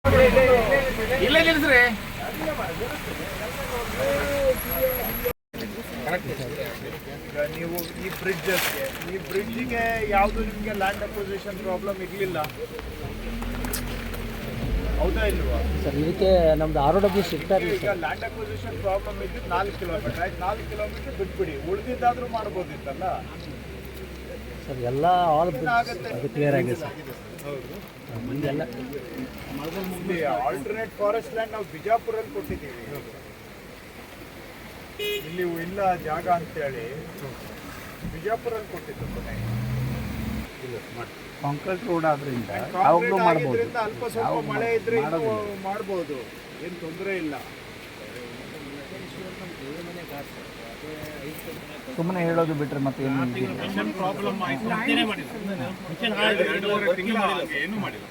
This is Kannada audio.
ಇಲ್ಲೇ ನಿಲ್ಲಿಸ್ರಿ. ನೀವು ಈ ಬ್ರಿಡ್ಜಿಗೆ ಯಾವುದು ನಿಮಗೆ ಲ್ಯಾಂಡ್ ಅಕ್ವಿಸಿಷನ್ ಪ್ರಾಬ್ಲಮ್ ಇರಲಿಲ್ಲ, ಹೌದಾ ಇಲ್ವಾ ಸರ್? ಇದಕ್ಕೆ ನಮ್ದು ROW ಸಿಗ್ತಾರೆ. ಈಗ ಲ್ಯಾಂಡ್ ಅಕ್ವಿಸಿಷನ್ ಪ್ರಾಬ್ಲಮ್ ಇದ್ದು 4 ಕಿಲೋಮೀಟರ್ ಆಯ್ತು, 4 ಕಿಲೋಮೀಟರ್ ಬಿಟ್ಬಿಡಿ, ಉಳಿದಿದ್ದಾದ್ರೂ ಮಾಡ್ಬೋದಿತ್ತಲ್ಲ ಸರ್. ಎಲ್ಲ ಆಲ್ ಕ್ಲಿಯರ್ ಆಗಿದೆ ಸರ್. ಹೌದು, ಮುಂದೆಲ್ಲ ಆಲ್ಟರ್ನೇಟ್ ಫಾರೆಸ್ಟ್ ಲ್ಯಾಂಡ್ ನಾವು ಬಿಜಾಪುರಲ್ಲಿ ಕೊಟ್ಟಿದ್ದೀವಿ, ಇಲ್ಲಿ ಇಲ್ಲ ಜಾಗ ಅಂತೇಳಿ ಬಿಜಾಪುರಲ್ಲಿ ಕೊಟ್ಟಿದ್ದು. ಕಾಂಕ್ರೀಟ್ ರೋಡ್ ಆದ್ರಿಂದ ಅಲ್ಪ ಸ್ವಲ್ಪ ಮಳೆ ಇದ್ರೆ ಮಾಡ್ಬೋದು, ಏನು ತೊಂದರೆ ಇಲ್ಲ. ಸುಮ್ಮನೆ ಹೇಳೋದು ಬಿಟ್ರೆ ಮತ್ತೆ ಏನು ಪ್ರಾಬ್ಲಮ್ ಆಯ್ತು, ಏನು ಮಾಡಿಲ್ಲ.